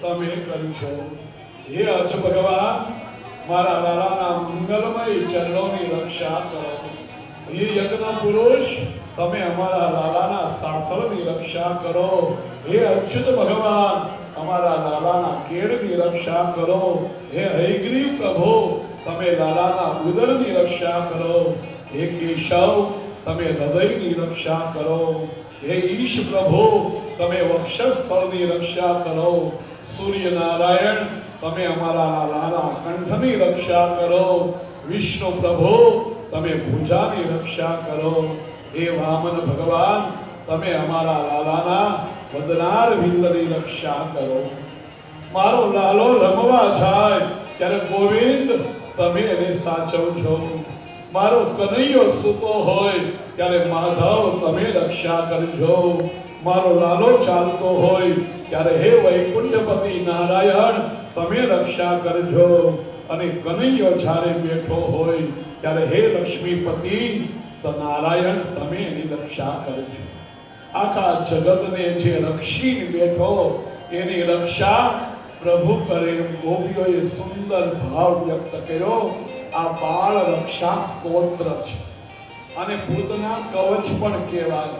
તમે કર્યું છો। હે અચ્છ ભગવાન, મારા લાલાના મંગલમય ચરણોની રક્ષા કરો। હે યજ્ઞ પુરુષ, તમે અમારા લાલાના સાથળની રક્ષા કરો। હે અચ્યુત ભગવાન, અમારા લાલાના કેળની રક્ષા કરો। હે હયગ્રીવ પ્રભુ, તમે લાલાના ઉદરની રક્ષા કરો। હે કેશવ, તમે હૃદયની રક્ષા કરો। હે ઈશ પ્રભુ, તમે વક્ષસ્થળની રક્ષા કરો। સૂર્યનારાયણ, તમે અમારા લાલાના કંઠની રક્ષા કરો। વિષ્ણુ પ્રભુ, તમે ભુજાની રક્ષા કરો। હે વામન ભગવાન, તમે અમારા લાલાના વદનાર વિંદની રક્ષા કરો। મારો લાલો રમવા જાય ત્યારે ગોવિંદ તમે એને સાચવજો। મારો કનૈયો સૂતો હોય ત્યારે માધવ તમે રક્ષા કરજો। મારો લાલો ચાલતો હોય ત્યારે હે વૈકુંઠપતિ નારાયણ તમે રક્ષા કરજો। અને કનૈયો જ્યારે બેઠો હોય ત્યારે હે લક્ષ્મીપતિ નારાયણ તમે એની રક્ષા કરજો। આખા જગતને જે રક્ષીને બેઠો એની રક્ષા પ્રભુ કરે। ગોપીઓએ સુંદર ભાવ વ્યક્ત કર્યો। આ બાળ રક્ષા સ્તોત્ર છે અને પૂતના કવચ પણ કહેવાય।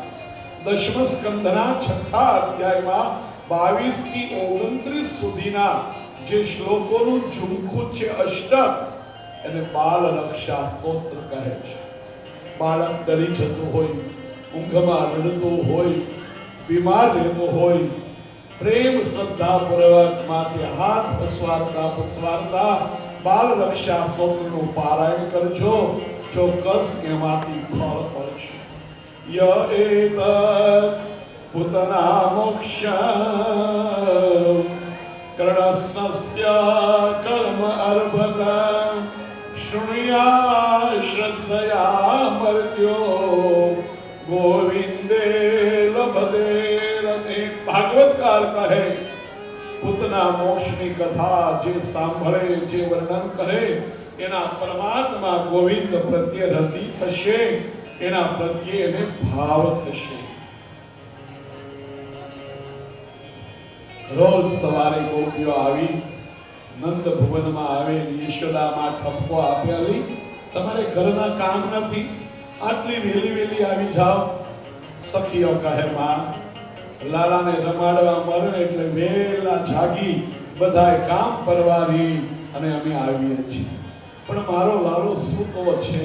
દશમ સ્કંધના 6થા અધ્યાયમાં 22 થી 29 સુધીના જે શ્લોકોનું ઝુમખું છે અષ્ટક, એને બાળ રક્ષા સ્તોત્ર કહે છે। બાળક ડરી જતું હોય, ઊંઘમાં રડતું હોય, બીમાર રહેતો હોય, પ્રેમ શ્રદ્ધા પૂર્વક માથે હાથ પસવારતા બાલ રક્ષા સ્તોત્રનું પારાયણ કરજો। ચોક્કસ એમાંથી ફળ મળશે। ય એતત પૂતના મોક્ષ કર્ણસ્નસ્ય કર્મ અર્ભતા શૃણ્યા શ્રદ્ધયા મર્ત્યો ગોવિંદે લભતે રતે। ભાગવતકાર કહે પૂતના મોક્ષની કથા જે સાંભળે, જે વર્ણન કરે, એના પરમાત્મા ગોવિંદ પ્રત્યે રતિ થશે, એના પ્રત્યે એને ભાવ થશે। રોજ સવારે ગોપીઓ આવી નંદ ભુવનમાં આવેલી યશોદામાં ઠપકો આપેલી, તમારે ઘરના કામ નથી, આટલી વેલી આવી જાઓ। સખીઓ કહે માં, લાલાને રમાડવા મળે એટલે વેલા જાગી બધાય કામ પરવારી અને અમે આવીએ છીએ। પણ મારો લાલો સૂતો છે,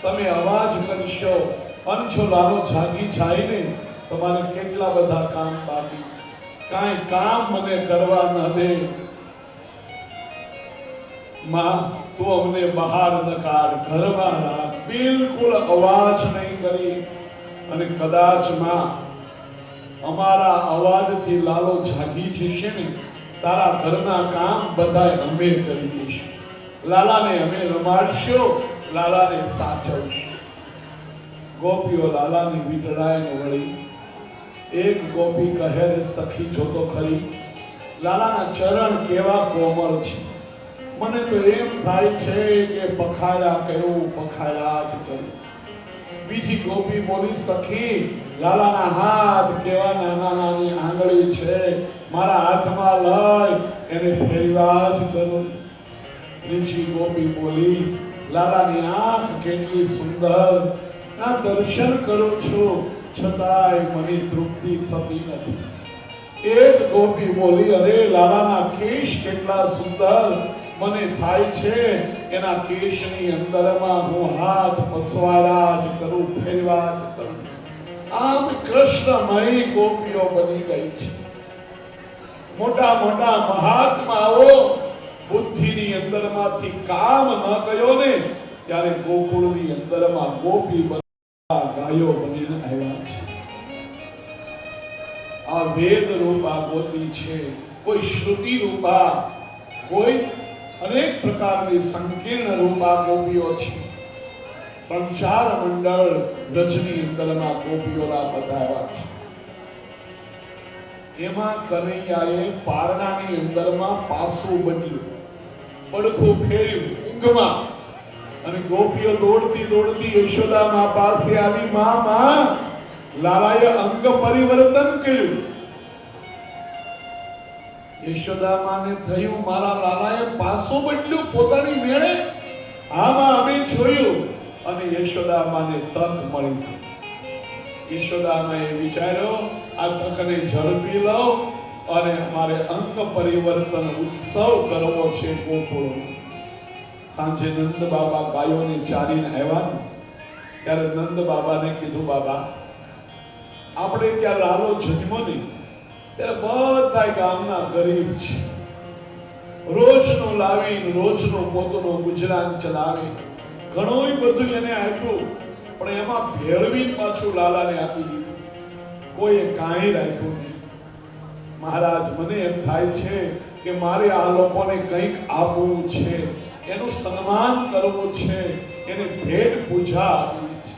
તમે અવાજ કરશો અને જો લાલો જાગી જાય ને તમારે કેટલા બધા કામ બાકી, કાંઈ કામ મને કરવા ન દે। માં તું અમને બહાર ન કાઢ, ઘરમાં રાખ, બિલકુલ અવાજ નહીં કરી। અને કદાચ માં અમારા અવાજથી લાલો જાગી જશે ને, તારા ઘરના કામ બધા અમે કરી દઈશું। લાલાને અમે રમાડશું, લાલાને સાચવશું। ગોપીઓ લાલાની વીટળાઈને વળી। એક ગોપી કહે રે સખી જોતો ખરી, લાલાના ચરણ કેવા કોમળ છે, મને તો એમ થાય છે કે પખાયા કરું, પખાયા જ કરું। બીજી ગોપી બોલી, સખી લાલાના હાથ કેવા નાના નાની આંગળી છે, મારા હાથમાં લઈ એને ફેરવા જ કરું। ત્રીજી ગોપી બોલી, લાલાની આંખ કેટલી સુંદર, ના દર્શન કરું છું છતાંય મને તૃપ્તિ થતી નથી। એક ગોપી બોલી, અરે લાલાના કેશ કેટલા સુંદર, મને થાય છે એના કેશની અંદરમાં હું હાથ પસવારા જ કરું, ફેરવા જ કરું। આમ કૃષ્ણમય ગોપીઓ બની ગઈ છે। મોટા મોટા મહાત્માઓ બુદ્ધિની અંદરમાંથી કામ ન ગયો ને ત્યારે ગોકુળની અંદરમાં ગોપી બનવા ગાયો બનીને આવ્યા છે। આ વેદ રૂપા ગોપી છે, કોઈ શ્રુતિ રૂપા, કોઈ અનેક પ્રકારની સંકીર્ણ રૂપા ગોપીઓ છે। પણ 4 મંડળ રજની અંદરમાં ગોપીઓના બતાવ્યા છે। એમાં કનૈયાએ પારણાની અંદરમાં પાસું બદલ્યું, પડખું ફેર્યું ઊંઘમાં, અને ગોપીઓ દોડતી દોડતી યશોદામાં પાસે આવી, માં લાલાએ અંગ પરિવર્તન કર્યું। યશોદામાને થયું મારા લાલાએ પાછું બદલ્યું પોતાની મેળે. આમાં અમે જોયું અને યશોદામાને તક મળી. યશોદામાએ વિચાર્યો આ તકને ઝડપી લઉં અને અમારે અંગ પરિવર્તન ઉત્સવ કરવો છે ગોકુળ. સાંજે નંદ બાબા ગાયોને ચારીને આવ્યા ને ત્યારે નંદ બાબાને કીધું બાબા આપણે ત્યાં લાલો જન્મો નહીં ત્યારે બધા ગામના ગરીબ છે, રોજનું લાવીને રોજનું પોતાનું ગુજરાન ચલાવે, ઘણું બધું એને આપ્યું પણ એમાં ભેળવીને પાછું લાલાને આપી દીધું, કોઈએ કાંઈ રાખ્યું નહીં. મહારાજ મને એમ થાય છે કે મારે આ લોકોને કંઈક આપવું છે, એનું સન્માન કરવું છે, એને ભેટ પૂજા આપવી છે.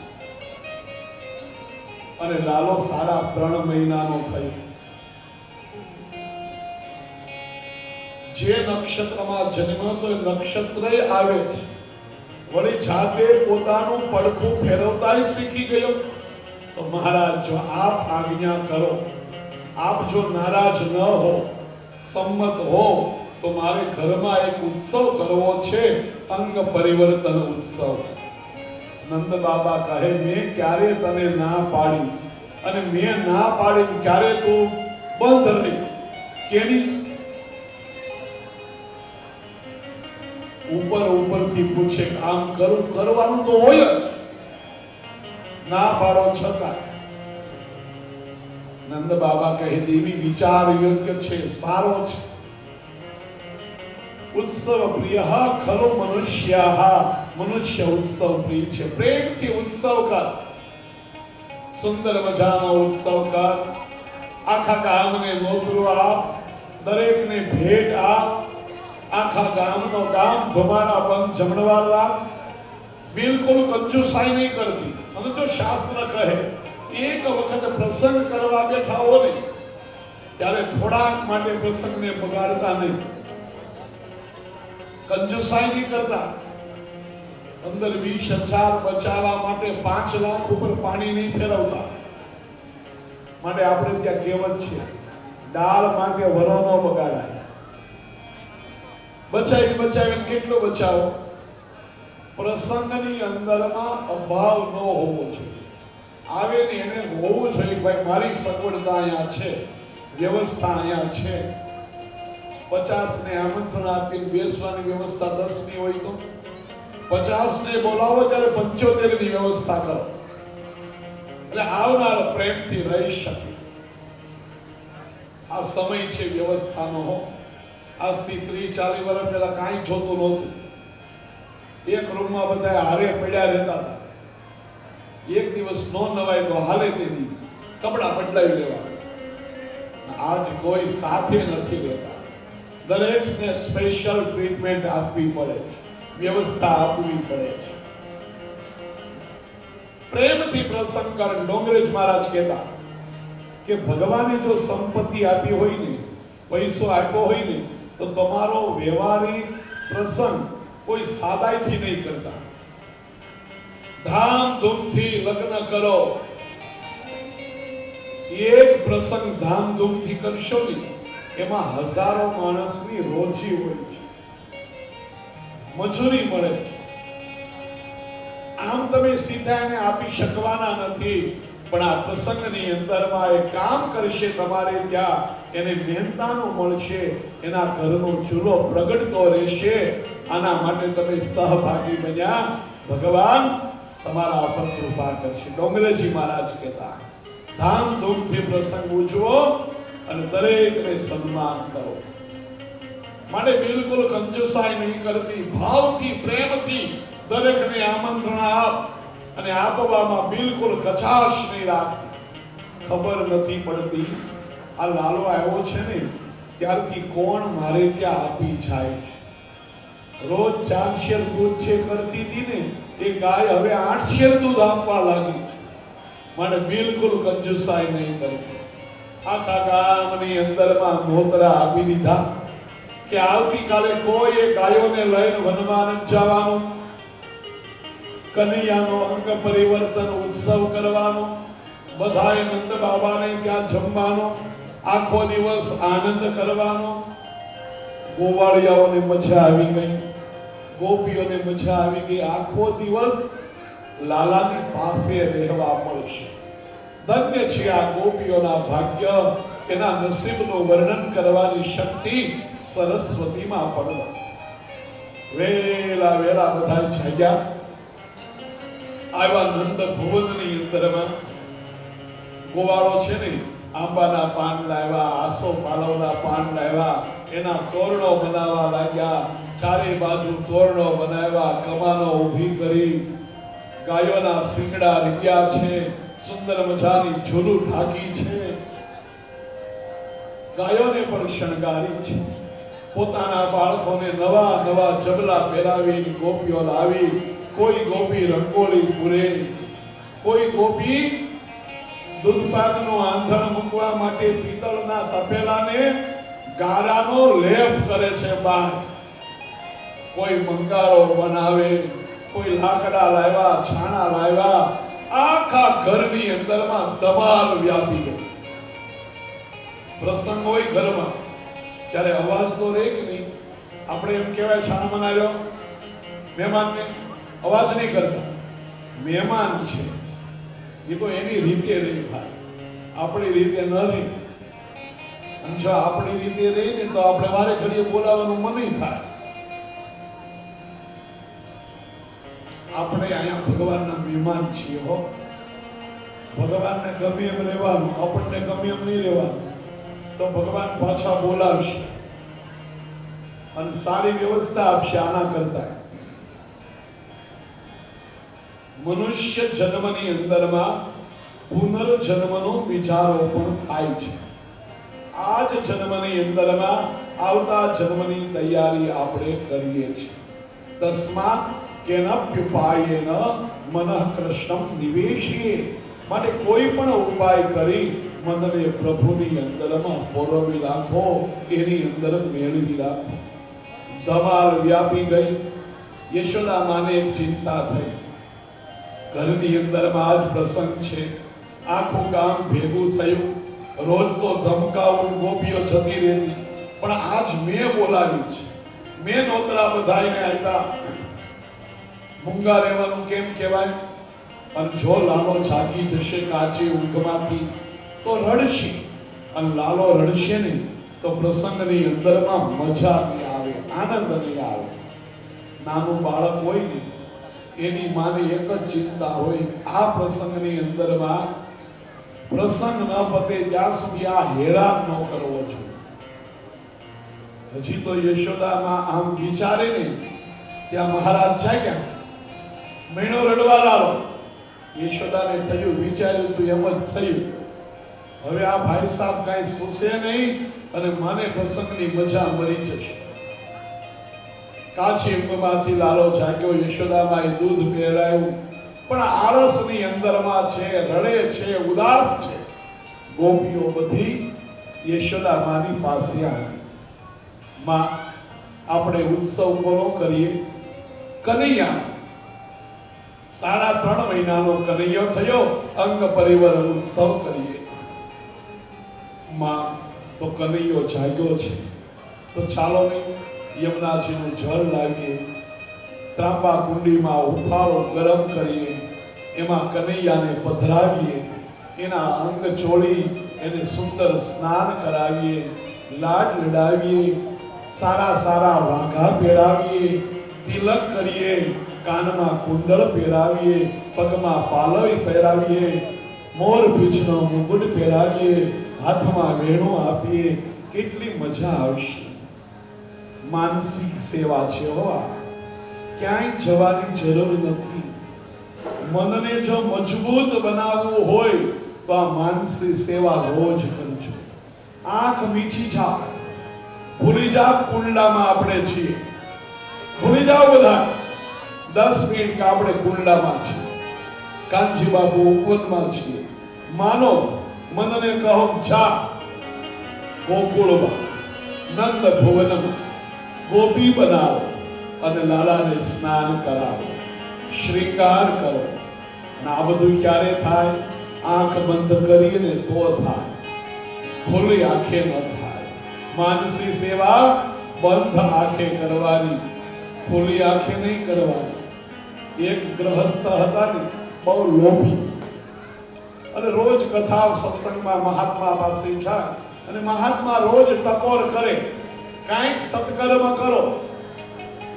અને લાલો 3.5 મહિનાનો થયો. જે નક્ષત્રમાં જન્મ્યો તો એ નક્ષત્રય આવે છે, વળી જાતે પોતાનું પડખું ફેરવતાય શીખી ગયો. તો મહારાજ જો આપ આજ્ઞા કરો, આપ જો નારાજ ન હો, સંમત હો તો મારે ઘરમાં એક ઉત્સવ કરવો છે, અંગ પરિવર્તન ઉત્સવ. નંદ બાબા કહે મેં ક્યારે તને ના પાડી અને મેં ના પાડી ક્યારે તું બંધ રહી? કેની ઉપરથી પૂછે કામ કરું, કરવાનું તો હોય જ, ના પાડો છતાં. નંદ બાબા કહે દેવી વિચાર યોગ્ય છે, સારો છે. ઉત્સવ પ્રિય ખલો મનુષ્યા, મનુષ્ય ઉત્સવ પ્રિય છે. પ્રેમથી ઉત્સવ કર, સુંદર મજાનો ઉત્સવ કર, આખા ગામને નોતરું આપ, દરેકને ભેટ આપ, આખા ગામનો ગામ ધમાડા બંધ જમણવાર રાખ, બિલકુલ કંજુસાઈ નહીં કરતી. અને જો શાસ્ત્ર કહે એક વખત પ્રસંગ કરવા બેઠા હો ને ત્યારે થોડાક માટે પ્રસંગને બગાડતા નહીં, કંજુસાઈ નહીં કરતા. 15-20 હજાર બચાવવા માટે 5 લાખ ઉપર પાણી નહીં ફેરવતા. માટે આપણે ત્યાં કહેવત છે દાળ માટે વરો ન બગાડાય. બચાવીને કેટલો બચાવો? પ્રસંગની અંદરમાં અભાવ ન હોવો જોઈએ. આવે ને એને હોવું જોઈએ ભાઈ મારી સગવડતા અહીંયા છે, વ્યવસ્થા અહીંયા છે. 50 ને આમંત્રણ આપીને બેસવાની વ્યવસ્થા 10 ની હોય તો 50 ને બોલાવો ત્યારે 75 ની વ્યવસ્થા કરો, એટલે આવનાર પ્રેમથી રહી શકે. આ સમય છે વ્યવસ્થાનો. આજથી 30-40 વર્ષ પહેલા કાંઈ જોતું નહોતું. એક રૂમમાં બધા હારે પડ્યા રહેતા હતા. એક દિવસ નો નવાય તો હાલે તેની કપડા બદલાવી લેવા. આજ કોઈ સાથે નથી રહેતા. દરેકને સ્પેશિયલ ટ્રીટમેન્ટ આપવી પડે છે, વ્યવસ્થા આપવી પડે છે. પ્રેમથી પ્રસંગ કર. ડોંગરેજ મહારાજ કહેતા કે ભગવાને જો સંપત્તિ આપી હોય ને, પૈસો આપ્યો હોય ને, તો તમારો વ્યવહારિક પ્રસંગ કોઈ સાદાઈથી નહીં કરતા. ધામધૂમથી લગ્ન કરો. એક પ્રસંગ ધામધૂમથી કરશો ને એમાં હજારો માણસની રોજી હોય છે, મજૂરી મળે છે. આમ તમે સીધા એને આપી શકવાના નથી, પણ આ પ્રસંગની અંદરમાં એ કામ કરશે તમારે ત્યાં, એને મહેનતાનું મળશે, એના ઘરનો ચૂલો પ્રગટતો રહેશે. આના માટે તમે સહભાગી બન્યા, ભગવાન તમારા ઉપર કૃપા કરશે. ડોંગરેજી મહારાજ કહેતા ધામધૂમથી પ્રસંગ ઉજવો અને દરેકને સન્માન કરો. માટે બિલકુલ કંજુસાઈ નહીં કરતી, ભાવથી પ્રેમથી દરેકને આમંત્રણ આપ અને આપવામાં બિલકુલ કચાશ નહીં રાખતી. ખબર નથી પડતી આ લાલો આવ્યો છે ને ત્યારથી કોણ મારે ત્યાં આપી જાય છે. રોજ 4 શેર દૂધ છે કરતી હતી ને એ ગાય હવે 8 શેર દૂધ આપવા લાગી છે. માટે બિલકુલ કંજુસાઈ નહીં કરતી. આખા ગામની અંદરમાં નોતરા આપી દીધા કે આવતીકાલે કોઈ ગાયોને લઈને વનમાં જવાનું, કનૈયાનો અંગ પરિવર્તન ઉત્સવ કરવાનો, બધાએ નંદ બાબાને ત્યાં જમવાનો, આખો દિવસ આનંદ કરવાનો. ગોવાળિયાઓને મજા આવી ગઈ, ગોપીઓને મજા આવી ગઈ. આખો દિવસ લાલાની પાસે રહેવા મળશે. ધન્ય છે આ ગોપીઓના ભાગ્ય, એના નસીબનું વર્ણન કરવાની શક્તિ સરસ્વતીમાં પણ. વેલા વેલા બધા જાગ્યા. આવ્યા નંદ ભુવનની અંદરમાં. ગોવાળો છે ને, આંબાના પાન લાવ્યા, આસો પાલવના પાન લાવ્યા, એના તોરણો બનાવવા લાગ્યા. ચારે બાજુ તોરણો બનાવ્યા, કમાનો ઊભી કરી, ગાયોના શિંગડા રીગ્યા છે, સુંદર મજાની ઝૂલું ઢાંકી છે, ગાયોને પણ શણગારી છે. પોતાના બાળકોને નવા નવા જબલા પહેરાવી ગોપીઓ લાવી. કોઈ ગોપી રંગોળી પૂરે, કોઈ ગોપી દૂધપાકનું આંધણ મૂકવા માટે પિત્તળના તપેલાને ગારાનો લેપ કરે છે બહાર. કોઈ મંગારો બનાવે, કોઈ લાકડા લાવ્યા, છાણા લાવ્યા. આખા ઘરની અંદરમાં ધમાલ વ્યાપી ગઈ. પ્રસંગ હોય ઘરમાં ત્યારે અવાજ તો રે કે નહીં. આપણે એમ કહેવાય છાણા બનાવ્યો મહેમાનને, અવાજ નહીં કરતા. મહેમાન છે એ તો એની રીતે રહી ભાઈ, આપણી રીતે ન રહી. અને જો આપણી રીતે રહી ને તો આપણે વારે ઘડીએ બોલાવવાનું મન નહીં થાય. આપણે અહીંયા ભગવાનના મહેમાન છીએ હો. ભગવાનને ગમે એમ રહેવાનું, આપણને ગમે એમ નહીં રહેવાનું. તો ભગવાન પાછા બોલાવશે અને સારી વ્યવસ્થા આપશે. આના કરતા મનુષ્ય જન્મની અંદરમાં પુનર્જન્મનો વિચારો પણ થાય છે. આ જ જન્મની અંદરમાં આવતા જન્મની તૈયારી આપણે કરીએ છીએ. તસ્માત કેનપ્યુપાયેન મનઃ કૃષ્ણં નિવેશીએ. માટે કોઈ પણ ઉપાય કરી મનને પ્રભુની અંદરમાં પોરવી રાખો, એની અંદર મેળવી રાખો. ધમાલ વ્યાપી ગઈ. યશોદા માને એક ચિંતા થઈ. ઘરની અંદરમાં આજ પ્રસંગ છે, આખું ગામ ભેગું થયું. રોજ તો ધમકાવું ગોપીઓ જતી રહેતી, પણ આજ મેં બોલાવી છે. મેં નોતરા બધાઈને આપ્યા. મૂંગા રહેવાનું કેમ કહેવાય? અને જો લાલો જાગી જશે કાચી ઊંઘમાંથી તો રડશે, અને લાલો રડશે નહીં તો પ્રસંગની અંદરમાં મજા નહીં આવે, આનંદ નહીં આવે. નાનું બાળક હોય ને એની માને એક જ ચિંતા હોય, આ પ્રસંગની અંદરમાં પ્રસંગ ન પતે ત્યાં સુધી આ હેરાન ન કરવો જોઈએ. હજી તો યશોદામાં આમ વિચારે ને ત્યાં મહારાજ જાગ્યા. મહિનો રડવા લાલો. યશોદાને થયું, વિચાર્યું તું એમ જ થયું. હવે આ ભાઈ સાહેબ કાંઈ સુસે નહીં અને મને પ્રસંગની મજા મળી જશે. કાચી ઊંઘમાંથી લાલો જાગ્યો. યશોદામાં દૂધ પીવડાવ્યું, પણ આળસની અંદરમાં છે, રડે છે, ઉદાસ છે. ગોપીઓ બધી યશોદા માની પાસે આવી. માં, આપણે ઉત્સવ કોનો કરીએ? કનૈયા. 3.5 મહિનાનો કનૈયો થયો, અંગ પરિવર્તન ઉત્સવ કરીએ. માં, તો કનૈયો જાગ્યો છે તો ચાલો ને યમુનાજીનું જળ લાવીએ, ત્રાંબા કુંડીમાં ઉફાળો ગરમ કરીએ, એમાં કનૈયાને પધરાવીએ, એના અંગ ચોળી એને સુંદર સ્નાન કરાવીએ, લાડ લડાવીએ, સારા સારા વાઘા પહેરાવીએ, તિલક કરીએ, કાનમાં કુંડળ પહેરાવીએ, પગમાં પાલવી પહેરાવીએ, મોર પીછનો મુગુટ પહેરાવીએ, હાથમાં વેણું આપીએ. કેટલી મજા આવશે. માનસિક સેવા છે હો આ. ક્યાંય જવાની જરૂર નથી. મનને જો મજબૂત બનાવવું હોય તો આ માનસિક સેવા રોજ કરજો. આંખ મીચી જાઓ, ભૂલી જાઓ કુંડલામાં આપણે છીએ. ભૂલી જાઓ બધા 10 મિનિટ કે આપણે કુંડલામાં છીએ, કાનજી બાપુ ઉપવનમાં છીએ. માનો મનને કહો જા ગોકુળમાં, નંદ ભુવનમાં ગોપી બનાવો અને લાલાને સ્નાન કરાવો, શ્રીંગાર કરો. અને આ બધું ક્યારે થાય? આંખ બંધ કરીને તો થાય, ખુલ્લી આંખે ન થાય. માનસી સેવા બંધ આંખે કરવાની, ખુલ્લી આંખે નહીં કરવાની. એક ગ્રહસ્થ હતા ને, બહુ લોભી, અને રોજ કથા સત્સંગમાં મહાત્મા પાસે જાય, અને મહાત્મા રોજ ટકોર કરે, કાંઈક સત્કર્મ કરો,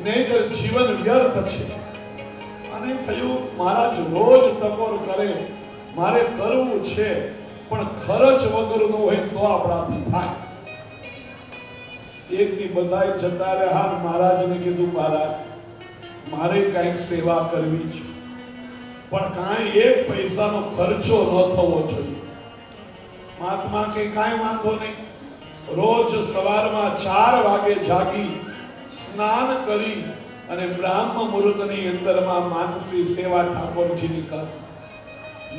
નહીં જીવન વ્યર્થ છે. અને થયું મહારાજ રોજ ટકોર કરે, મારે કરવું છે, પણ ખર્ચ વગરનું હોય તો આપણાથી થાય. એક દી બધાય જતા રહ્યા. મહારાજને કીધું, મહારાજ મારે કાંઈક સેવા કરવી છે, પણ કાંઈ એક પૈસાનો ખર્ચો ન થવો જોઈએ. મહાત્મા કે કાંઈ વાંધો નહીં, રોજ સવારમાં 4 વાગે જાગી સ્નાન કરી અને બ્રાહ્મ મુહૂર્તની અંદરમાં માનસી સેવા ઠાકોરજીની કર.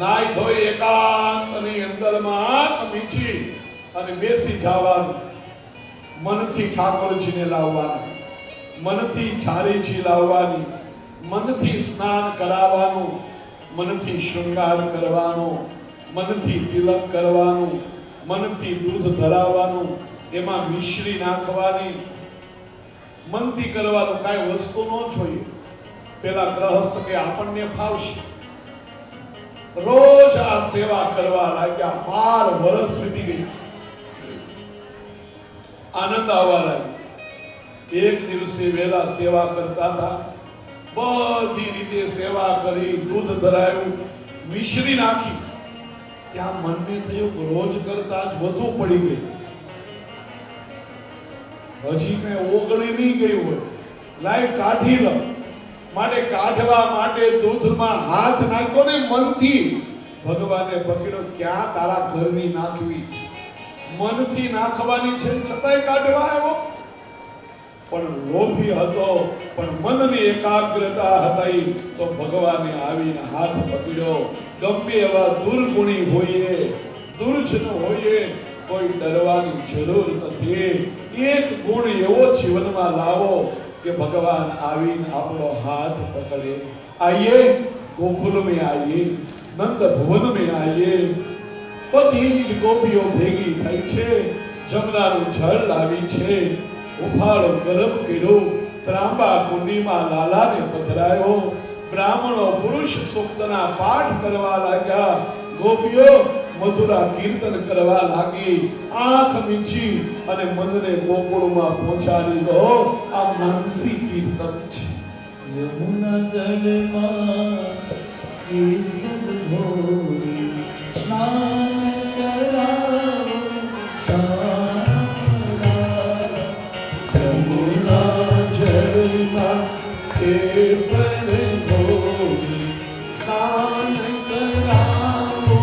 નાઈ ધોઈ એકાંતની અંદરમાં આંખ મીચી અને બેસી જવાનું. મનથી ઠાકોરજીને લાવવાના, મનથી ઝારીજી લાવવાની, મનથી સ્નાન કરાવવાનું, મનથી શૃંગાર કરવાનો, મનથી તિલક કરવાનું, મનથી દૂધ ધરાવવાનું, એમાં મિશ્રી નાખવાની, મનથી કરવાનું. કાંઈ વસ્તુ ન જોઈએ. પેલા ગ્રહસ્થ કે આપણને ફાવશે. રોજ આ સેવા કરવા લાગ્યા. 12 વર્ષ વીતી ગયા. આનંદ આવવા લાગ્યો. એક દિવસે વેલા સેવા કરતા હતા, બધી રીતે સેવા કરી, દૂધ ધરાયું, મિશ્રી નાખી. ત્યાં મનને થયું રોજ કરતા જ વધુ પડી ગઈ, હજી કઈ ઓગળી નહીં ગયું હોય, લાઈ કાઢી લો. માટે કાઢવા માટે દૂધમાં હાથ નાખ્યો ને મનથી. ભગવાને પકડ્યો, ક્યાં તારા ઘરની નાખવી, મનથી નાખવાની છે, છતાંય કાઢવા આવ્યો. પણ લોભી હતો, પણ મનની એકાગ્રતા હતી, તો ભગવાને આવીને હાથ પકડ્યો. ગમે એવા દુર્ગુણી હોઈએ, દુર્જન હોઈએ, કોઈ ડરવાની જરૂર નથી. એક ગુણ એવો જીવનમાં લાવો કે ભગવાન આવીને આપણો હાથ પકડે. આઈએ ગોકુલ में आइए, नंद भुवन में आइए. બધી ગોપીઓ ભેગી થઈ છે, જમનાનું જળ લાવી છે, ઉફાળો ગરમ કર્યો, ત્રાંબા કુંડીમાં લાલાને પધરાયો. બ્રાહ્મણો પુરુષ સૂક્તના પાઠ કરવા લાગ્યા. ગોપીઓ મધુરા કીર્તન કરવા લાગી. આંખ મીચી અને મનને ગોકુળમાં પહોંચાડી દો. આ માનસી કીર્તન છે. યમુના જળમાં સ્નાન કરાવો યમુના જળમાં કેસર ધોઈ સ્નાન કરાવો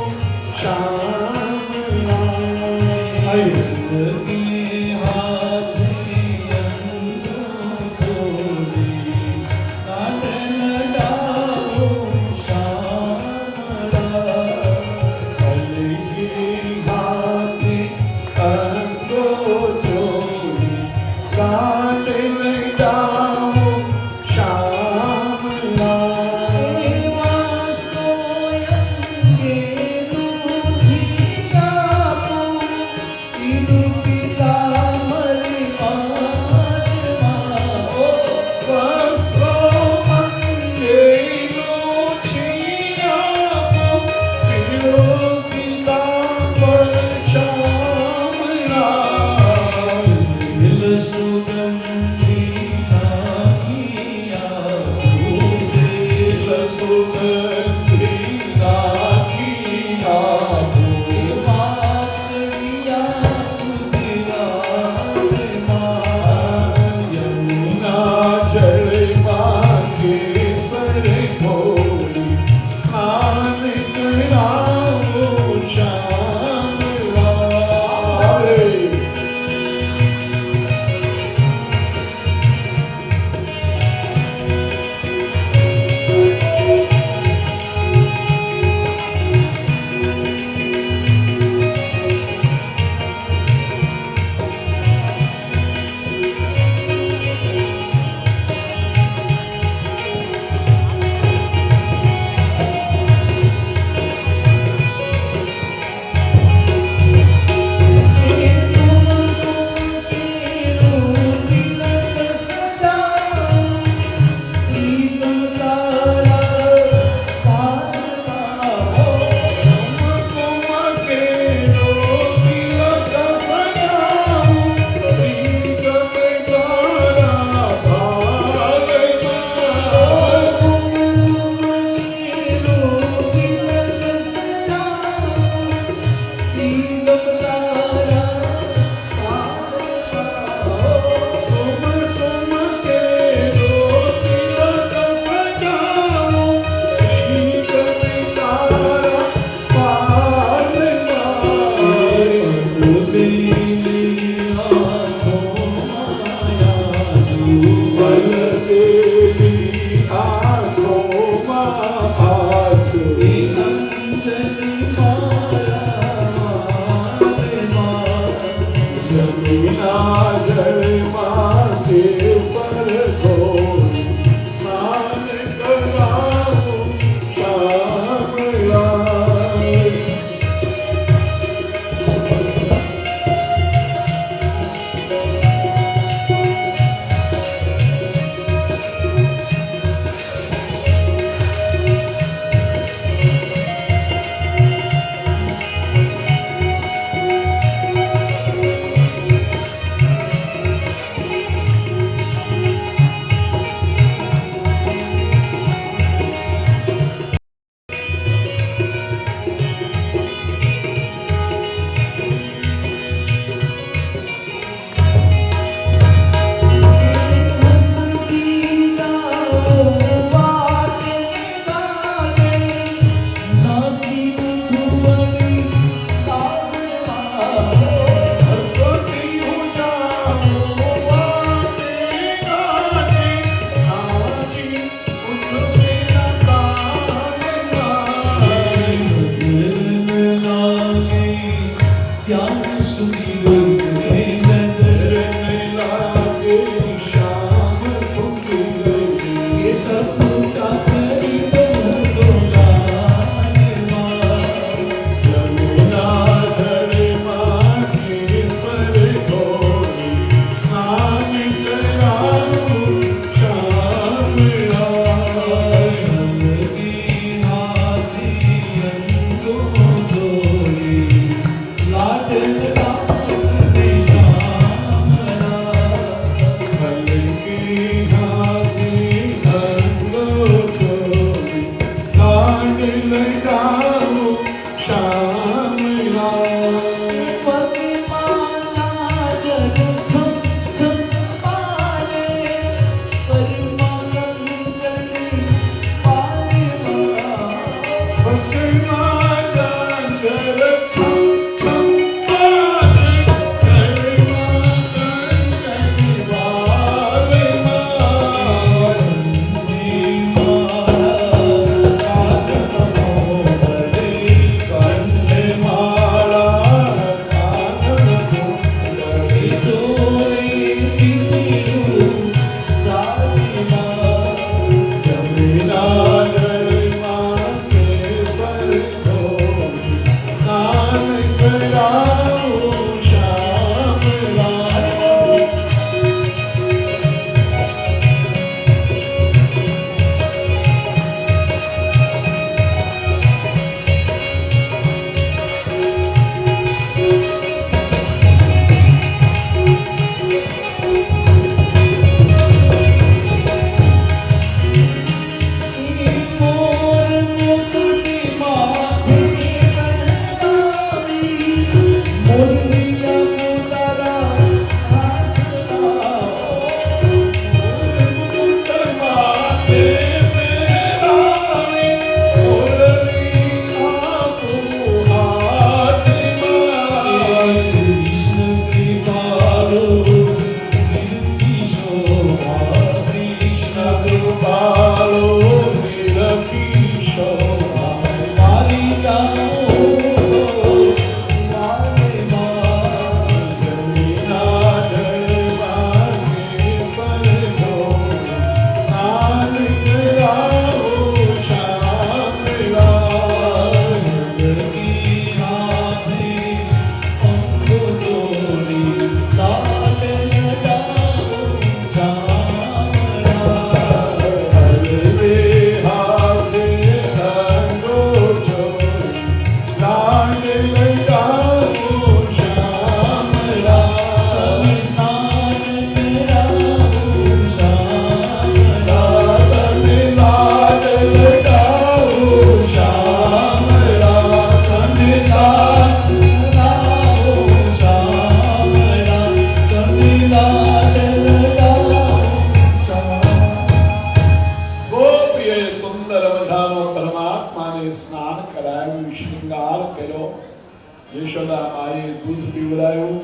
યશોદા માએ દૂધ પીવડાવ્યું,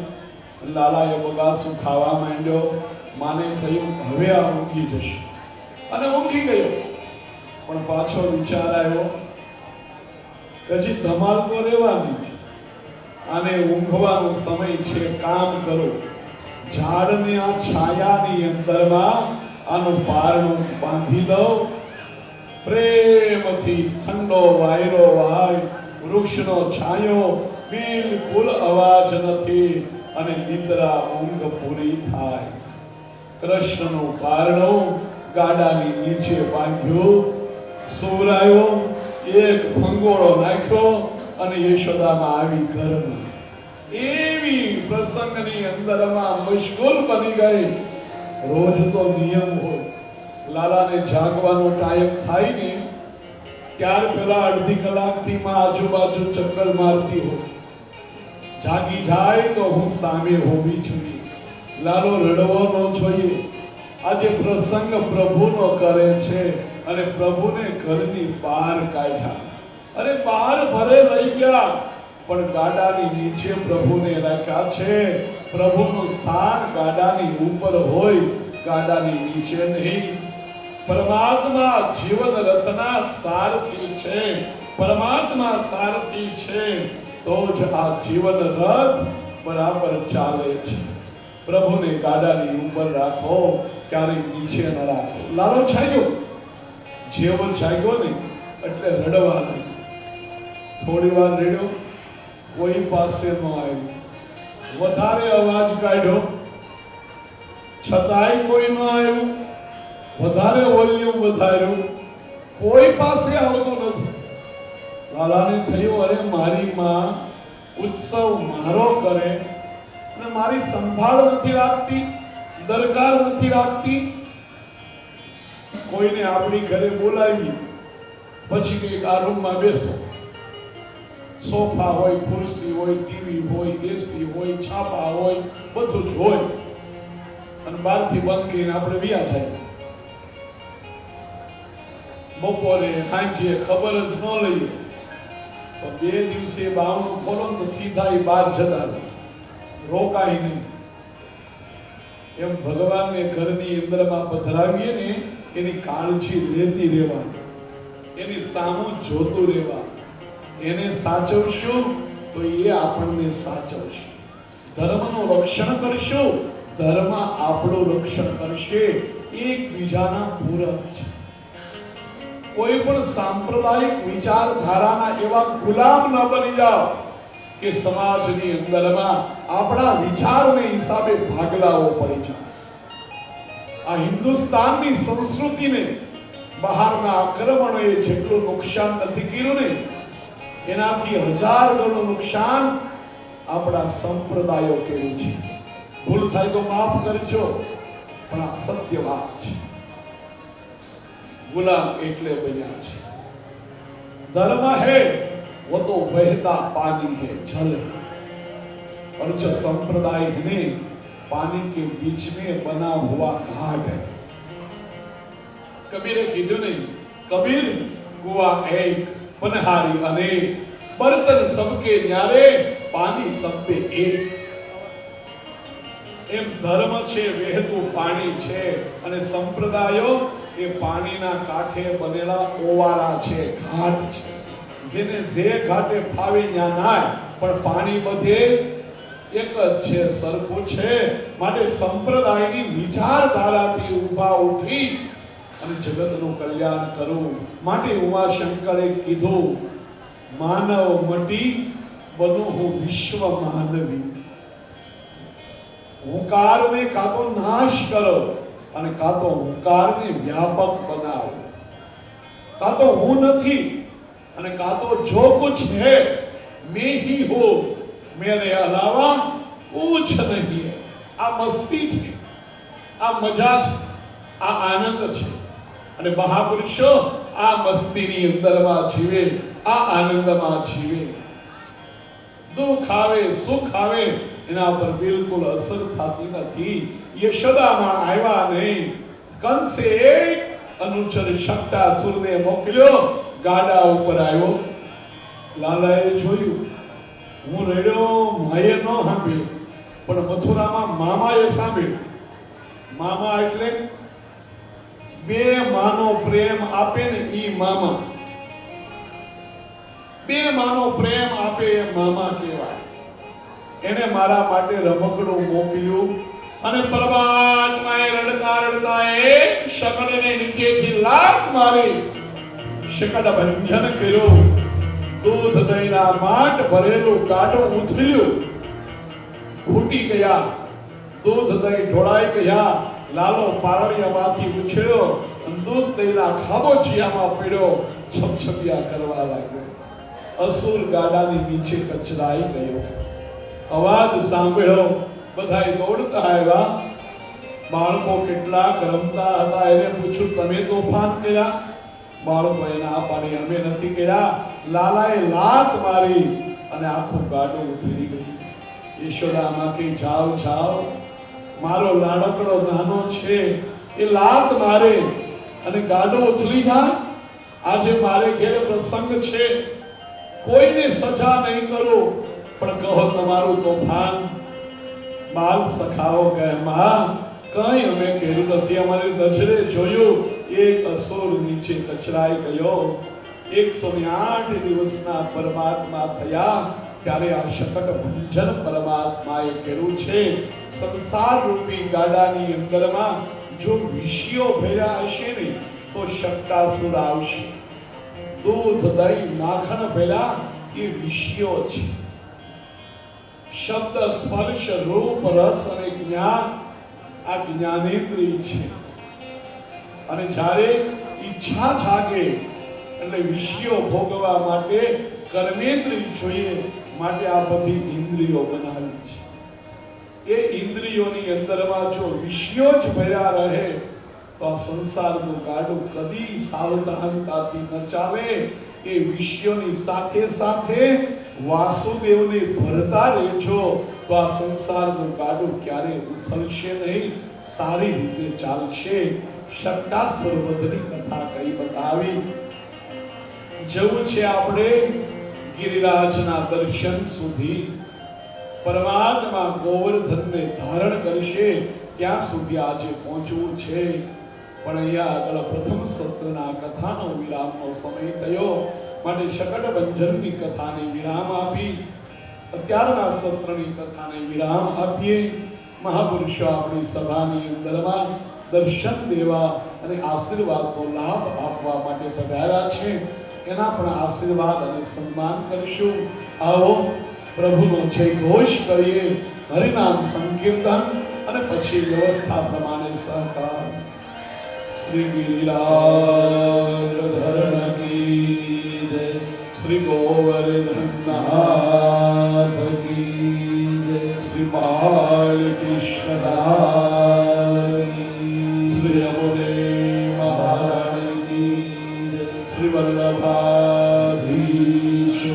લાલાએ બગાસું ખાવા માંડ્યો માને થયું હવે આ ઊંઘી જશે, અને ઊંઘી ગયો. પણ પાછો વિચાર આવ્યો કે હજી ધમાલ તો રહેવાની છે, આને ઊંઘવાનો સમય છે, કામ કરો. ઝાડની આ છાયાની અંદરમાં આનું પારણું બાંધી દઉં. પ્રેમથી ઠંડો વાયરો વાય, વૃક્ષનો છાંયો, બિલકુલ અવાજ નથી, અને નિદ્રા ઊંઘ પૂરી થાય. કૃષ્ણનું પારણું ગાડાની નીચે બાંધ્યું. સુવરાયો, એક ભંગોળો નાખ્યો અને યશોદામાં આવી ઘરમાં. એવી પ્રસંગની અંદરમાં મશગુલ બની ગઈ. રોજ તો નિયમ હોય, લાલાને જાગવાનો ટાઈમ થાય ને ત્યાર પહેલા અડધી કલાકથી માં આજુબાજુ ચક્કર મારતી હોય. જાગી જાય તો હું સામે હોવી જોઈએ, લાલો રડવો ન જોઈએ. આજે પ્રસંગ પ્રભુનો કરે છે અને પ્રભુને ઘરની બહાર કાઢ્યા. અરે બહાર ભરે લઈ ગયા, પણ ગાડાની નીચે પ્રભુને રાખ્યા છે. પ્રભુનું સ્થાન ગાડાની ઉપર હોય, ગાડાની નીચે નહીં. પરમાત્મા જીવન રચના સારથી છે, પરમાત્મા સારથી છે, તો જ આ જીવન રથ બરાબર ચાલે છે. પ્રભુને ગાડાની ઉપર રાખો, ક્યારેય નીચે ન રાખો. લાલો છાગ્યો, જેવો છાગ્યો ને એટલે રડવા નહીં. થોડી વાર રડ્યો, કોઈ પાસે ન આવ્યું. વધારે અવાજ કાઢ્યો, છતાંય કોઈ ન આવ્યું. વધારે વોલ્યુમ વધાર્યું, કોઈ પાસે આવતું નથી. લાલાને થયું, અરે મારી માં ઉત્સવ મારો કરે અને મારી સંભાળ નથી રાખતી, દરકાર નથી રાખતી. કોઈને આપણી ઘરે બોલાવી, પછી કઈક આ રૂમમાં બેસો. સોફા હોય, ખુરશી હોય, ટીવી હોય, એસી હોય, છાપા હોય, બધું જ હોય, અને બહારથી બંધ કરીને આપણે વ્યા જાય. બપોરે સાંજે ખબર જ ન લઈએ તો 2 દિવસે બાવણું ખોલો તો સીધા એ બહાર જતા રહે, રોકાય નહીં. એમ ભગવાનને ઘરની અંદરમાં પધરાવીએ ને એની કાળજી લેતી રહેવાની, એની સામું જોતું રહેવાનું. એને સાચવશું તો એ આપણને સાચવશે. ધર્મનું રક્ષણ કરશું, ધર્મ આપણું રક્ષણ કરશે. એકબીજાના પૂરક છે. કોઈ પણ સાંપ્રદાયિક વિચારધારાના એવા ગુલામ ન બની જાઓ કે સમાજની અંદરમાં આપણા વિચારને હિસાબે ભાગલાઓ પડી જાય. આ હિન્દુસ્તાનની સંસ્કૃતિને બહારના આક્રમણોએ જેટલું નુકસાન નથી કર્યું ને, એનાથી 1000 ગણું નુકસાન આપણા સંપ્રદાયો કર્યું છે. ભૂલ થાય તો માફ કરજો, પણ આ સત્ય વાત છે. गुलाम એટલે બન્યા છે. धर्म है वो तो बहता पानी है, जल, और जो संप्रदाय है पानी के बीच में बना हुआ घाट है. कबीरे कीधु नहीं, कबीर कुआ एक पनहारी अनेक, बर्तन सबके न्यारे पानी सब पे एक. એમ ધર્મ છે વહેતું પાણી છે, અને સંપ્રદાયો એ પાણીના કાંઠે બનેલા ઓવારા છે, ઘાટ છે. જેને જે ઘાટે ફાવે ત્યાં નાય, પણ પાણી બધે એક જ છે, સરખું છે. માટે સંપ્રદાયની વિચારધારાથી ઊભા ઉઠી અને જગતનું કલ્યાણ કરવું માટે ઉમાશંકરે કીધું, માનવ મટી બનું હું વિશ્વ માનવી. હુંકારને કાં તો નાશ કરો અને કાં તો હુંકારને વ્યાપક બનાવો. કાં તો હું નથી અને કાં તો જો कुछ है मैं ही हूं, मेरे अलावा कुछ नहीं है. આ મસ્તી છે, આ મજા છે, આ આનંદ છે. અને મહાપુરુષો આ મસ્તીની અંદરમાં જીવે, આ આનંદમાં જીવે. દુઃખ આવે, સુખ આવે, એના પર બિલકુલ અસર થતી નથી. યશોદામાં આવ્યા નહીં. કંસે એક અનુચર શક્તાસુરને મોકલ્યો, ગાડા ઉપર આવ્યો. લાલાએ જોયું, હું રડ્યો, માએ ન સાંભળ્યું, પણ મથુરામાં મામાએ સાંભળ્યું. મામા એટલે બે માનો પ્રેમ આપે ને ઈ મામા. બે માનો પ્રેમ આપે એ મામા કહેવાય. એને મારા માટે રમકડું મોકલ્યું અને પરમાત્માએ રડતા રડતા એક શકડને નીચેથી લાત મારી શકડ ભંજન કર્યું. દૂધ દહીંના માંડ ભરેલું ગાડું ઉથલ્યું, ફૂટી ગયા. દૂધ દહીં ઢોળાઈ ગયા. લાલો પારણિયામાંથી ઉછળ્યો અને દૂધ દહીંના ખાબોચિયામાં પીડ્યો. છપછપિયા કરવા લાગ્યો. અસુર ગાડાની નીચે કચરાઈ ગયો. અવાજ સાંભળ્યો, બધાય દોડતા આવ્યા. બાળકો કેટલાક રમતા હતા. એને પૂછ્યું, તમે તોફાન કર્યા? બાળકોએ ના પાડી, અમે નથી કર્યા. લાલાએ લાત મારી અને આખું ગાડું ઉથલી ગયું. યશોદામાં કે જાઓ જાઓ, મારો લાડકડો નાનો છે, એ લાત મારે અને ગાડું ઉથલી જાય. આજે મારે ઘેર પ્રસંગ છે, કોઈને સજા નહીં કરું, પણ કહો તમારું તોફાન. બાલ સખાઓ કહે, માં કઈ અમે કર્યું નથી, અમારી નજરે જોયું એક અસુર નીચે કચરાઈ ગયો. 108 દિવસના પરમાત્મા થયા ત્યારે આ શકટ ભંજન પરમાત્માએ કર્યું છે. સંસાર રૂપી ગાડાની અંદરમાં જો વિષયો ભર્યા હશે ને તો શકટાસુર આવશે. દૂધ દહીં માખણ ભર્યા એ વિષયો છે. શબ્દ સ્પર્શ રૂપ રસ અને જ્ઞાન આ જ્ઞાનેન્દ્રિય છે. અને જ્યારે ઈચ્છા જાગે એટલે વિષયો ભોગવવા માટે કર્મેન્દ્રિય જોઈએ. માટે આ બધી ઇન્દ્રિયો બનાવી છે. એ ઇન્દ્રિયોની અંદરમાં જો વિષયો જ ભર્યા રહે તો આ સંસારનું ગાડું કદી સાવધાનતાથી ન ચાલે. એ વિષયોની સાથે સાથે વાસુદેવને ભરતા રહેજો તો આ સંસારનું ગાડું ક્યારે ઉથલશે નહીં, સારી રીતે ચાલશે. શકટાસુર વધની કથા કઈ બતાવી. જવું છે આપણે ગિરિરાજના દર્શન સુધી. પરમાત્મા ગોવર્ધનને ધારણ કરશે ત્યાં સુધી આજે પહોંચવું છે. પણ અહીંયા આગળ પ્રથમ સત્રના કથાનો વિરામનો સમય થયો, માટે શકટ ભંજનની કથાને વિરામ આપી અત્યારના સત્રની કથાને વિરામ આપીએ. મહાપુરુષો આપણી સભાની અંદરમાં દર્શન દેવા અને આશીર્વાદનો લાભ આપવા માટે પધાર્યા છે. એના પણ આશીર્વાદ અને સન્માન કરીશું. આવો પ્રભુનો જય ઘોષ કરીએ, હરિનામ સંકીર્તન અને પછી વ્યવસ્થા પ્રમાણે સહકાર. શ્રી ગિરિરાજધરણ કી જય, શ્રી ગોવર્ધનનાથ કી જય, શ્રી બાલકૃષ્ણ દાસ કી, શ્રી યમુને મહારાણી કી જય, શ્રી વલ્લભાધીશ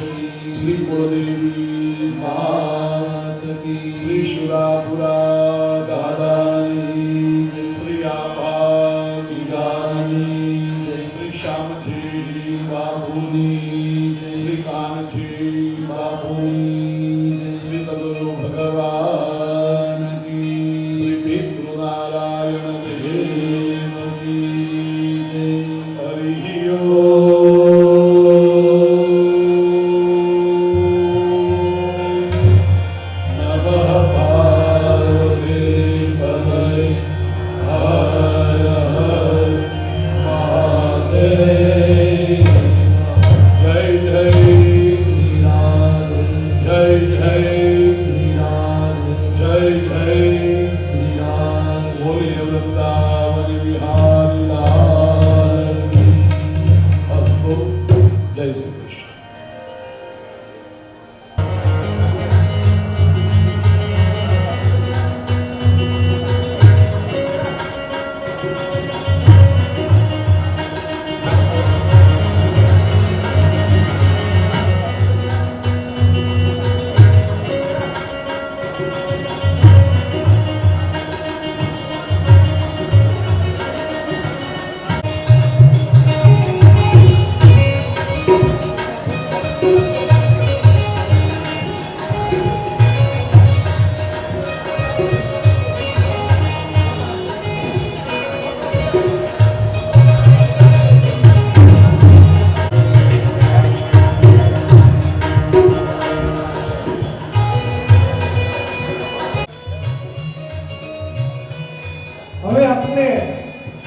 કી, શ્રી કુળદેવી માત કી, શ્રી શુરાપુરા દાદાની જય, શ્રી આભા ગીગાની જય, શ્રી શ્યામજી બાપુની જય, શ્રી કાનજી બાપુની જય, શ્રી તદુરુ ભગવાન કી, શ્રી પિતૃનારાયણ દેવ કી જય. હરિ ઓમ.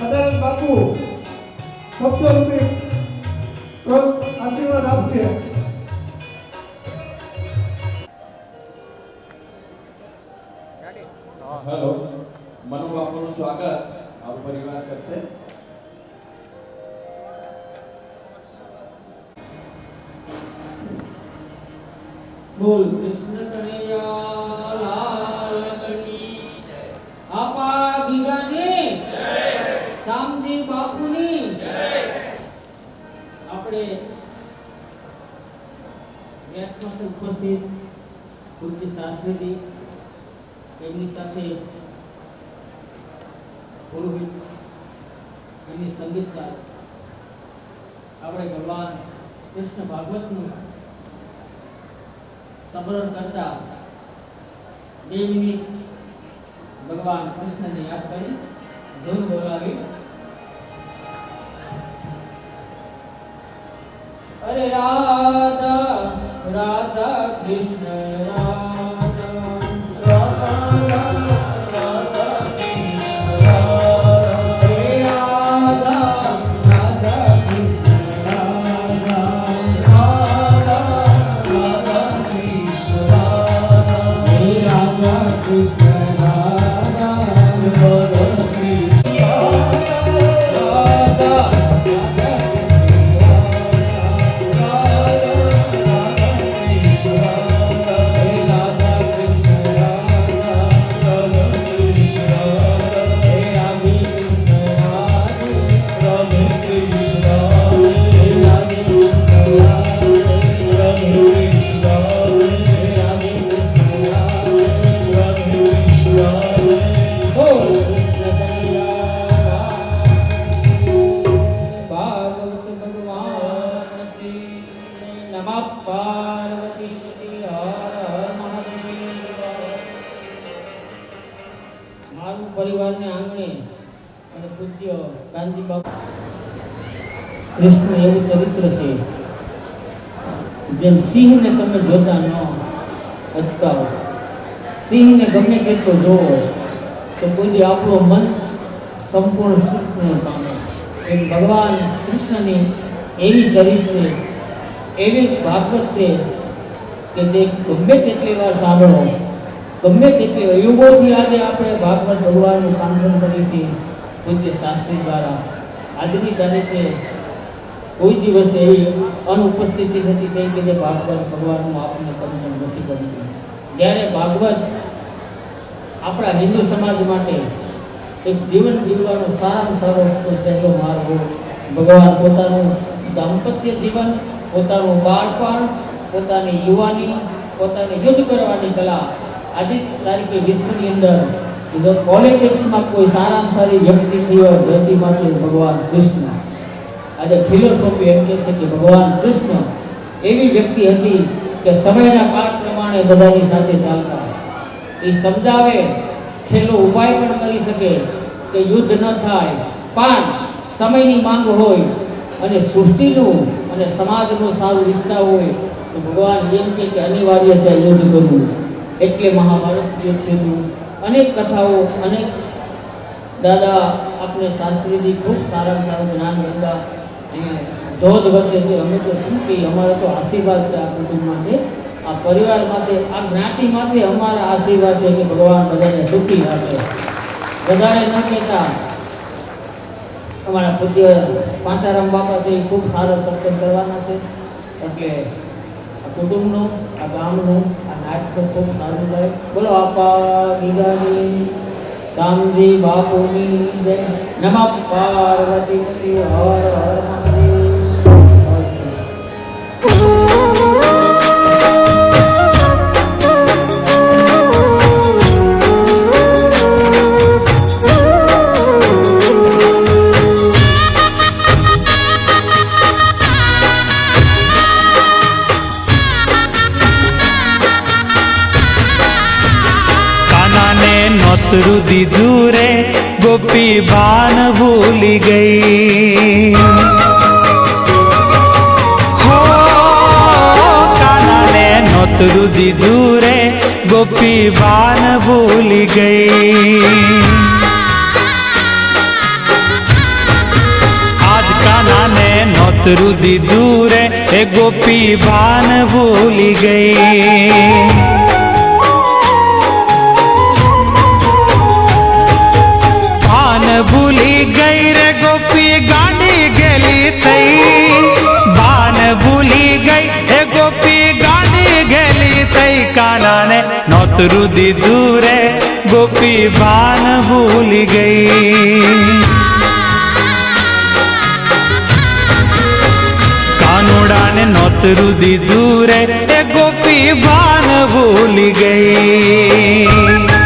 સદાનંદ બાપુ શબ્દો રૂપે આશીર્વાદ આપશે. હેલો, મનુ બાપુનું સ્વાગત આપ પરિવાર કરશે. બોલ કૃષ્ણ કનૈયા લાલ કી જય. આપા ગીગાની જય, શામજી બાપુની જય. આપણે વ્યાસમાં ઉપસ્થિત પૂજ્ય શાસ્ત્રીજી, એમની સાથે પુરોહિત અને સંગીતકાર આપણે ભગવાન કૃષ્ણ ભાગવતનું સમરણ કરતા 2 મિનિટ ભગવાન કૃષ્ણને યાદ કરી ધૂન બોલાવી. અરે રાધા રાધા કૃષ્ણ રાધા રાધા રાધા કૃષ્ણ રાધા હે રાધા રાધા કૃષ્ણ રાધા રાધા રાધા કૃષ્ણ રાધા હે રાધા કૃષ્ણ રાધા રાધા કૃષ્ણ રાધા કૃષ્ણ એવું ચરિત્ર છે જેમ સિંહને તમે જોતા ન અચકાવો, સિંહને ગમે તેટલો જોવો તો કોઈ આપણું મન સંપૂર્ણ કૃષ્ણ પામે. એમ ભગવાન કૃષ્ણની એવી ચરિત્ર છે, એવી ભાગવત છે કે જે ગમે તેટલી વાર સાંભળો, ગમે તેટલી વાર યુગોથી આજે આપણે ભાગવત ભગવાનનું કાંઠન કરીએ છીએ પૂજ્ય શાસ્ત્રી દ્વારા. આજની તારીખે કોઈ દિવસ એવી અનુપસ્થિતિ નથી થઈ કે જે ભાગવત ભગવાનનું આપણને કંઠન નથી કર્યું. જ્યારે ભાગવત આપણા હિન્દુ સમાજ માટે એક જીવન જીવવાનો સારામાં સારો સહેલો માર્ગ હોય. ભગવાન પોતાનું દાંપત્ય જીવન, પોતાનું બાળપણ, પોતાની યુવાની, પોતાની યુદ્ધ કરવાની કલા આજે તારીખે વિશ્વની અંદર જો પોલિટિક્સમાં કોઈ સારામાં સારી વ્યક્તિ થઈ હોય ધરતીમાંથી ભગવાન કૃષ્ણ. આજે ફિલોસોફી એમ કહે છે કે ભગવાન કૃષ્ણ એવી વ્યક્તિ હતી કે સમયના કાળ પ્રમાણે બધાની સાથે ચાલતા. એ સમજાવે, છેલ્લો ઉપાય પણ કરી શકે કે યુદ્ધ ન થાય, પણ સમયની માંગ હોય અને સૃષ્ટિનું અને સમાજનું સારું ઈચ્છતા હોય તો ભગવાન એમ કે અનિવાર્ય છે યુદ્ધ કરવું. એટલે મહાભારત યુદ્ધ થયું. અનેક કથાઓ, અનેક દાદા આપણે શાસ્ત્રીજી ખૂબ સારામાં સારું જ્ઞાન લેતા અહીંયા ધોધ વસે છે. અમે તો શું કહીએ, અમારો તો આશીર્વાદ છે આ કુટુંબ માટે, આ પરિવાર માટે, આ જ્ઞાતિ માટે અમારા આશીર્વાદ છે કે ભગવાન બધાને સુખી રાખે. વધારે ન કહેતા અમારા પૂજ્ય પાંચારામ બાપા છે એ ખૂબ સારો સત્સંગ કરવાના છે. એટલે આ કુટુંબનું, આ ગામનું આ નાટક ખૂબ સારું થાય. બોલો આપા ગીગાની શામજી બાપુની જય. નમઃ પાર્વતી પતિ હર હર મહાદેવ. નોતરું દીધું રે ગોપી બાન ભૂલી ગઈ. હો કાનાને નોતરું દીધું રે ગોપી બાન ભૂલી ગઈ. नौतरू दीदू रे ए गोपी भान भूली गई। भान भूली गई रे गोपी गाड़ी गेली तई, भान भूली गई ए गोपी गाड़ी गेली तई। काना ने नौतरू दीदू रे गोपी भान भूली गई। कानूड़ा ने नौतरू दीदू रे ए गोपी भान भूली गई।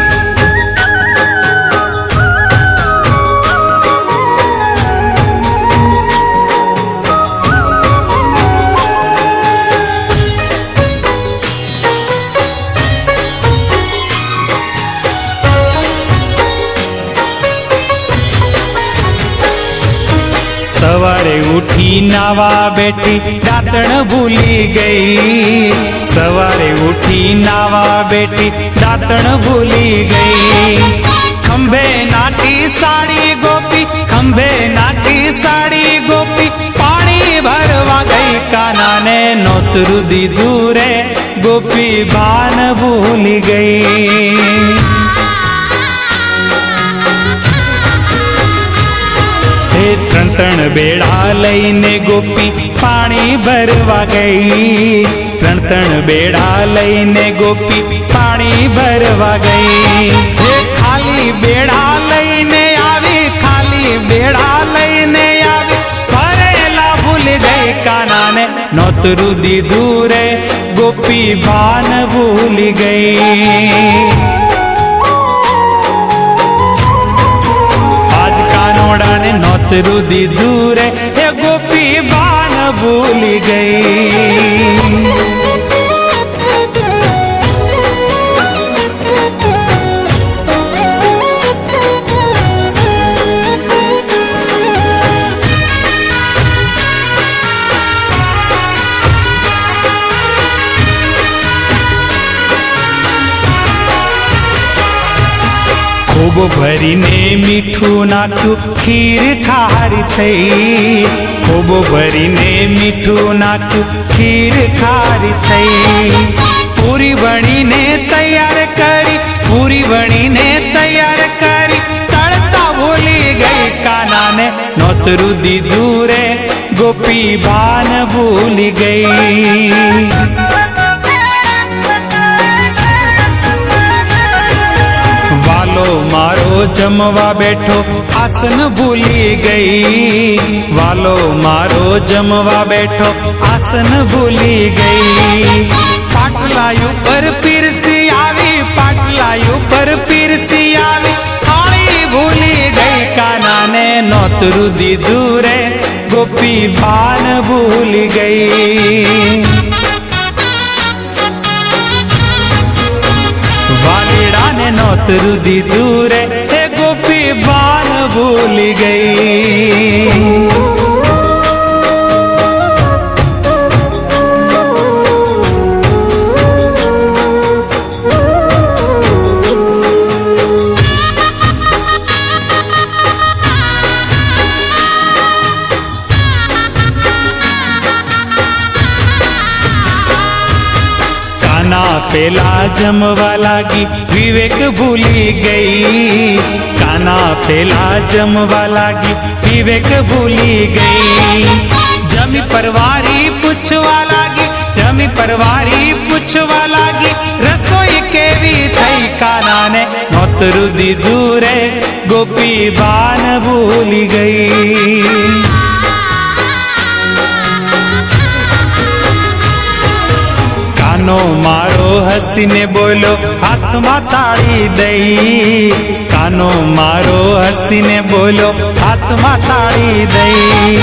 सवारे उठी नावा बेटी दातण भूली गई। सवारे उठी नावा बेटी दातण भूली गई। खंभे नाटी साड़ी गोपी, खंभे नाटी साड़ी गोपी पानी भरवा गई। काना ने नौतरू दीदू रे गोपी भान भूली गई। त्रण त्रण बेड़ा लईने गोपी पानी भरवा गई। त्रण त्रण बेड़ा लईने गोपी पानी भरवा गई। खाली बेड़ा लईने आवी, खाली बेड़ा लईने आवी भरेला भूल गई। काना ने नौतरू दीदू रे गोपी भान भूल गई। ने नौतरू दीदू रे ए गोपी भान भूल गई। खूब भरीने मीठू नाखू खीर खारी थई। खूब भरीने मीठू नाखू खीर खारी थई। पूरी बणीने तैयार करी, पूरी बणीने तैयार करी तड़का भूली गई। काना ने नौतरू दीदू रे गोपी भान भूल गई। वालो मारो जमवा बैठो आसन भूली गई। वालो मारो जमवा बैठो आसन भूली गई। पाटलायु पर पिरसी आवी, पाटलायु पर पिरसी आवी थाली भूली गई। काना ने नौतरू दीदू रे गोपी भान भूल गई। वालेड़ा ने नौतरू दीदू रे ए गोपी भान भूल गई। काना पेला जमवा लागी विवेक भूली गई। काना पेला जमवा लागी विवेक भूली गई। जमी परवारी पूछवा लागी, जमी परवारी पूछवा लागी रसोई केवी थई। काना ने नौतरू दीदू रे गोपी भान भूल गई। कानो मारो हसीने बोलो हाथ में ताड़ी दई। कानो मारो हसीने बोलो हाथ में ताड़ी दई।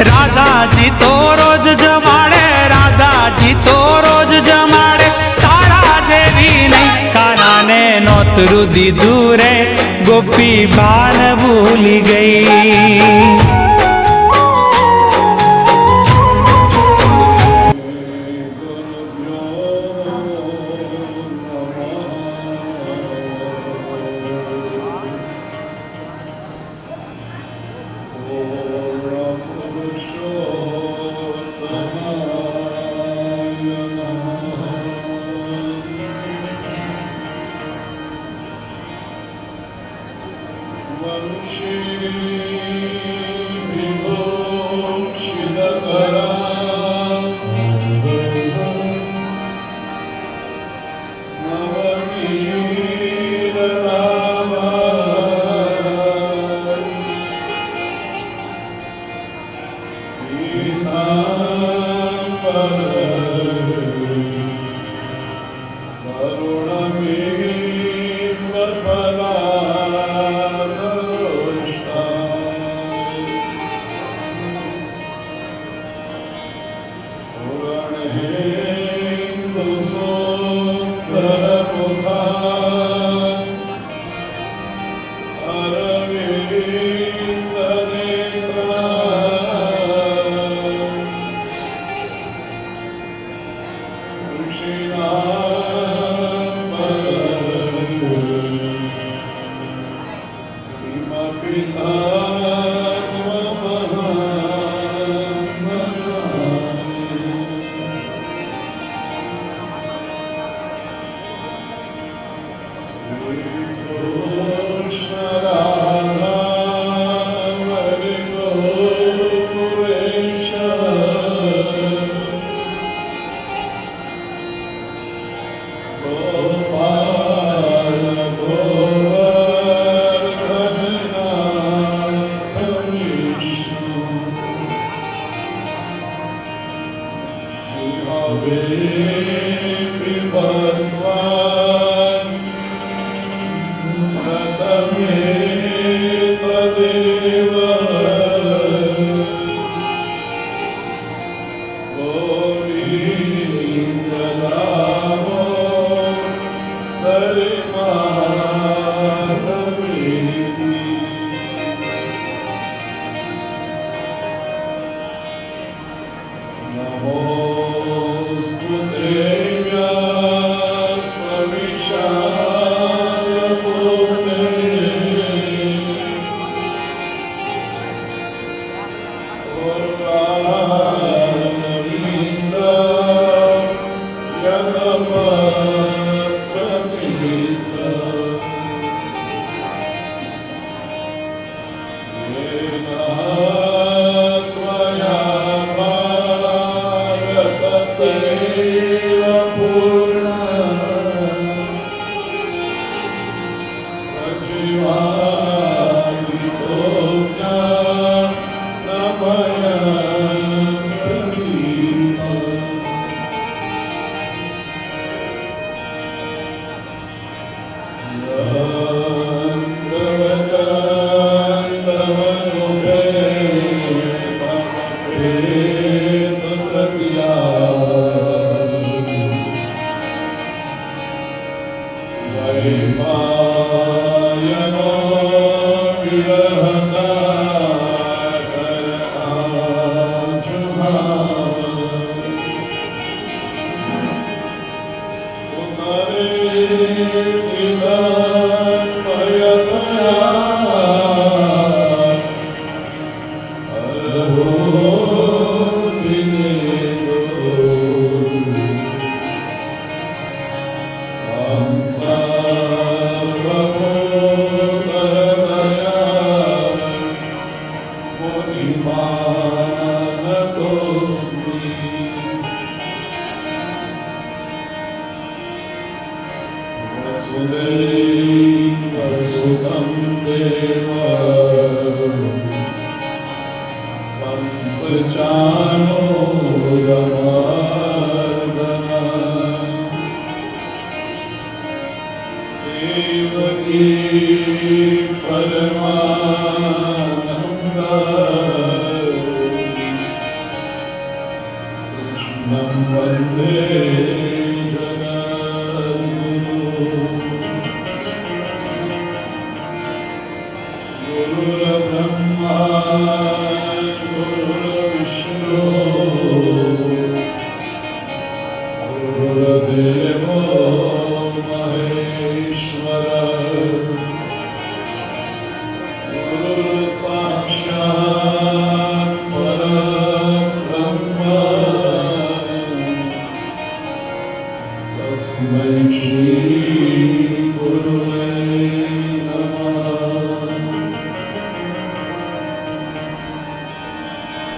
राधा जी तो रोज जमाड़े, राधा जी तो रोज जमाड़े तारा जेवी नहीं। काना ने नौतरू दीदू रे गोपी भान भूल गई। Oh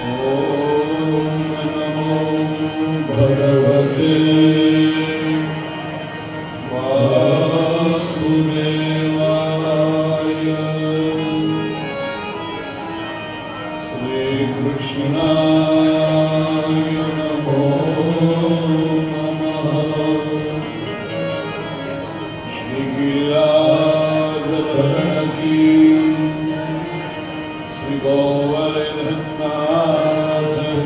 Oh कृष्णाय नमो नमः। श्री गिरिराजधरण की, श्री गोवर्धननाथ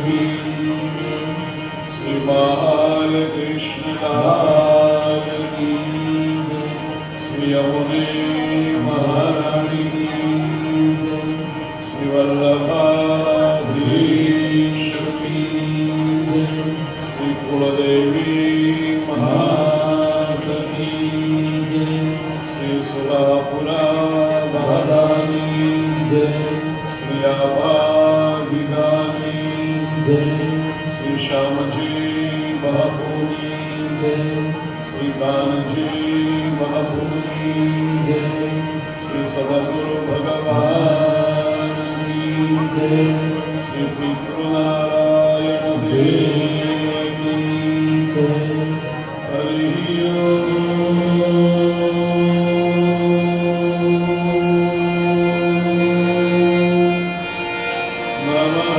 की, श्री बालकृष्ण लाल की, श्री यमुने महारानी की, श्री वल्लभाधीश की, श्री कुलदेवी माता की, श्री सुरापुरा महारानी, श्री आभागिदानी, श्री श्यामजी महाभूमि, श्री कानजी महाभूमि, श्री सदगुरु भगवान की, श्री पितृनारायण देव की, हरि ओम। नमः